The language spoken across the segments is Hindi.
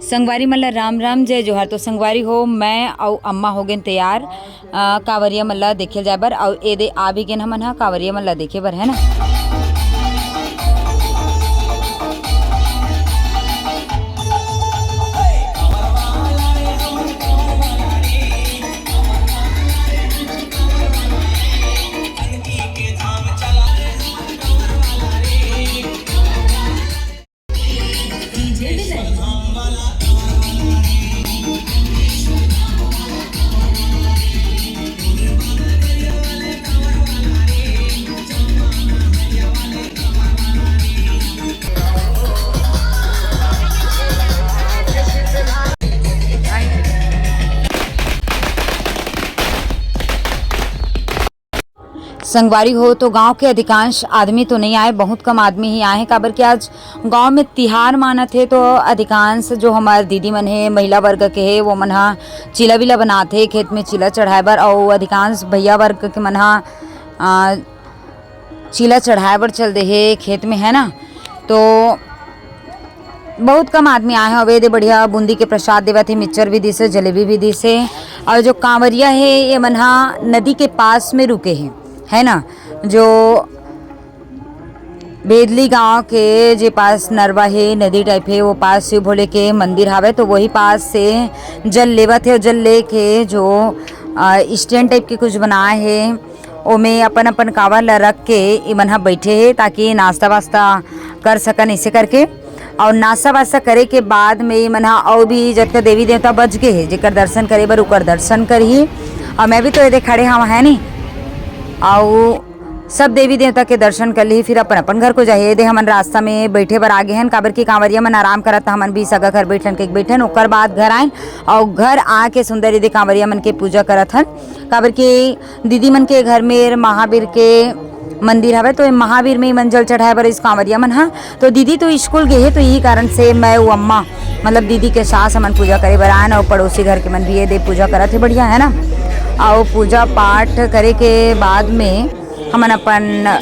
संगवारी मल्ला राम राम जय जोहार। तो संगवारी हो मैं और अम्मा हो गए तैयार कांवरिया मल्ला देखे जाए बर और ए दे आ भी गेन हमन हा कांवरिया मल्ला देखे बर है ना। संगवारी हो तो गांव के अधिकांश आदमी तो नहीं आए, बहुत कम आदमी ही आए हैं। काबर कि आज गांव में तिहार मानत है तो अधिकांश जो हमारे दीदी मन है महिला वर्ग के है वो मन हा चिला विला बनाते खेत में चिला चढ़ाए बर, और अधिकांश भैया वर्ग के मन हा चिला चढ़ाए बर चल दे है खेत में है ना। तो बहुत कम आदमी आए हैं। अवे दे बढ़िया बूंदी के प्रसाद देवा थे, मिक्सचर भी दिसे, जलेबी भी दिसे। और जो कांवरिया है ये मन हा नदी के पास में रुके हैं है ना। जो बेदली गांव के जे पास नरवा है नदी टाइप है वो पास शिव भोले के मंदिर हावे, तो वही पास से जल लेवत है और जल लेके जो स्टैंड टाइप के कुछ बनाए है ओमे अपन अपन कांवर ला रख के इमन हा बैठे है ताकि नाश्ता वास्ता कर सकन। ऐसे करके और नाश्ता वास्ता करे के बाद में इमन हा और भी जतका देवी देवता बच गए है जेकर दर्शन करे बर ओकर दर्शन करही। और मैं भी तो ये खड़े हम है नहीं और सब देवी देवता के दर्शन कर ली, फिर अपन अपन घर को जाइए। दे हमन रास्ता में बैठे बर आगे हैं काबर की कांवरिया मन आराम करत, हमन भी सगा घर बैठन के बैठन ओकर बाद घर आए और घर आके सुंदर दे कांवरिया मन के पूजा करत हन। काबर की दीदी मन के घर में महावीर के मंदिर हवे तो महावीर में मन जल चढ़ाए बर इस कांवरिया मन हा। तो दीदी तो स्कूल गए है तो यही कारण से मैं वो अम्मा मतलब दीदी के सास हमन पूजा करे बर आए और पड़ोसी घर के मन भी ये दे पूजा करत है बढ़िया है ना। और पूजा पाठ करे के बाद में हमन अपन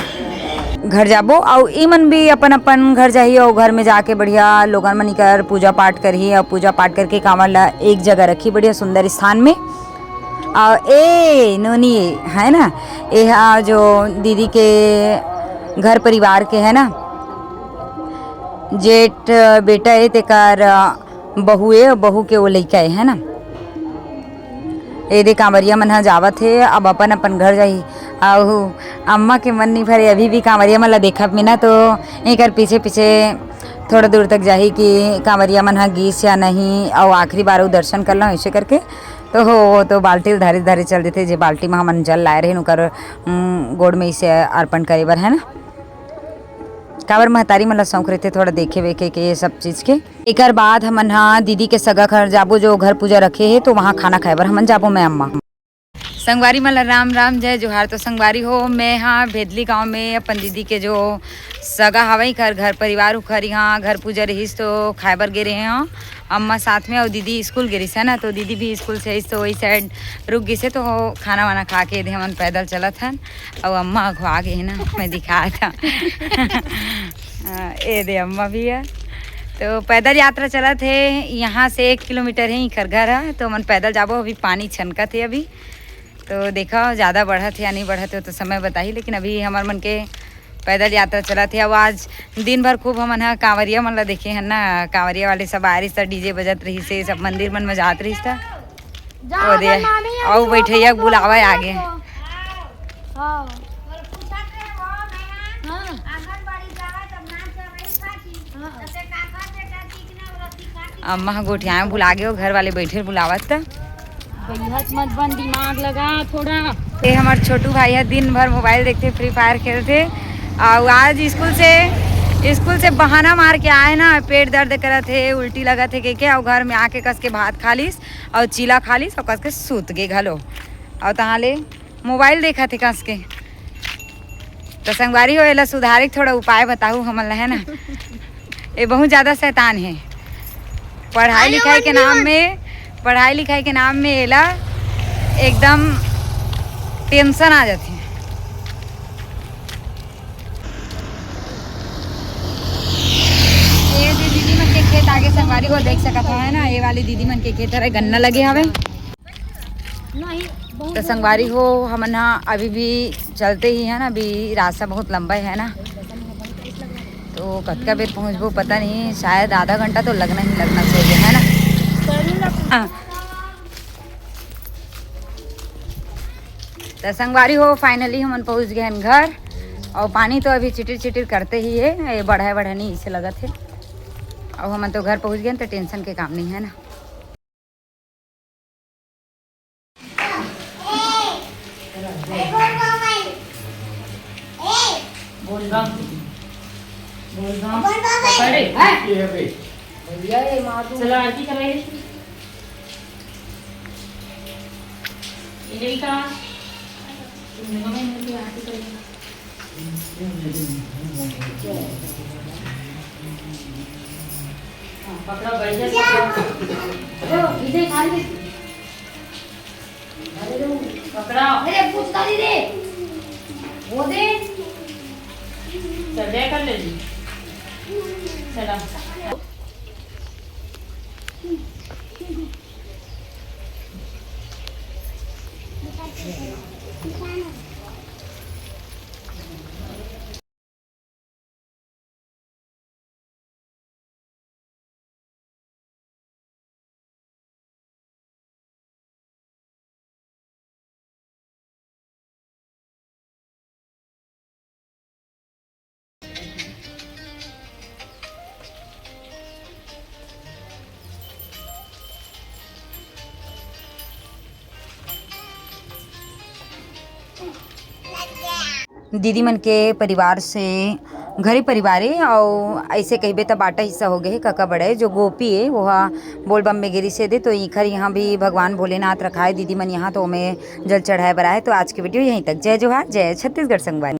घर जाबो और इमन भी अपन अपन घर जाइए और घर में जाके बढ़िया लोगन मन कर पूजा पाठ करही और पूजा पाठ करके कांवर ला एक जगह रखी बढ़िया सुंदर स्थान में। और ए नोनी है ना ये जो दीदी के घर परिवार के है ना जेठ बेटा है तेकर बहू है, बहू के वो लइका है ना। ए दे कांवरिया मन हा जावत है अब अपन अपन घर जाही। और अम्मा के मन नहीं भरे अभी भी कांवरिया मन ला देखब में ना, तो एकर पीछे पीछे थोड़ा दूर तक जाही कि कांवरिया मन हा गीस या नहीं और आखिरी बार वो दर्शन कर ला ऐसे करके। तो हो तो बाल्टी धारे धारे चल देते जे बाल्टी में हमन जल लाए रहे ओकर गोड़ में इसे अर्पण करे बर है ना। काबर महतारी मन ला शौक रहते थोड़ा देखे वेखे के ये सब चीज़ के। एकर बाद हमन हा दीदी के सगा घर जाबो जो घर पूजा रखे है तो वहाँ खाना खाए बर हमन जाबो मैं अम्मा। संगवारी मल्ला राम राम जय जोहार। तो संगवारी हो मैं यहाँ भेदली गांव में अपन दीदी के जो सगा हवाई घर परिवार उखर यहाँ घर पूजा रहीस तो खाए बर गे रहे हैं अम्मा साथ में। और दीदी स्कूल गे रही है ना तो दीदी भी स्कूल से तो वही साइड रुक गई से तो खाना वाना खा के हमन पैदल चलत हन और अम्मा आ गए है ना मैं दिखा था ए दे अम्मा भी है। तो पैदल यात्रा चलत है यहाँ से 1 किलोमीटर है इकर घर है तो मन पैदल जाबो। अभी पानी छनकत है अभी तो देखा ज़्यादा बढ़त है या नहीं बढ़त है तो समय बताही, लेकिन अभी हमार मन के पैदल यात्रा चला थे। अब आज दिन भर खूब हमन हा कांवरिया मन ला देखे हैं ना, कांवरिया वाले सब आ रही था, डीजे बजत रही से सब मंदिर मन में जात रही था। ओ दे आओ बैठैया बुलावा आगे अम्मा गोठिया में बुला गए घर वाले बैठे बुलावत मत बन दिमाग लगा थोड़ा। ये हमारे छोटू भाई है दिन भर मोबाइल देखते फ्री फायर खेलते और आज स्कूल से बहाना मार के आए ना, पेट दर्द करत है उल्टी लगत है के और घर में आके कस के भात खा लीस और चीला खा लीस और कस के सूत गए घलो और तहाँ ले मोबाइल देखा थे कस के। तो संगवारी हो एला सुधारे थोड़ा उपाय बताऊ हमन है ना। ये बहुत ज़्यादा शैतान है। पढ़ाई लिखाई के नाम में एला एकदम टेंशन आ जाती है। ये दीदी मन के खेत आगे संगवारी संगवारी को देख सकता है ना, ये वाली दीदी मन के खेत है गन्ना लगे हवे। तो संगवारी हो हमन अभी भी चलते ही है ना, अभी रास्ता बहुत लंबा है ना, तो कतका बेर पहुँचबो पता नहीं, शायद आधा घंटा तो लगना ही लगना चाहिए है ना। तो संगवारी हो फाइनली हमन पहुँच गए हैं घर, और पानी तो अभी चिटिर चिटिर करते ही है, ये बढ़ा नहीं इसे लगा थे। अब हम तो घर पहुँच गए तो टेंशन के काम नहीं है ना। चलो आरती कराइए। पकड़ा बढ़िया पकड़ा, अरे पूछता नहीं रे वो दे चल कर ले जी। चला दीदी मन के परिवार से घरे परिवार है, और ऐसे कहबे तो बाटा हिस्सा हो गए काका बड़े जो गोपी है वो बोल बम में गिरी से दे, तो इखर यहाँ भी भगवान भोलेनाथ रखा है दीदी मन यहाँ, तो मैं जल चढ़ाए बरा है। तो आज की वीडियो यहीं तक। जय जोहार, जय छत्तीसगढ़ संगवारी।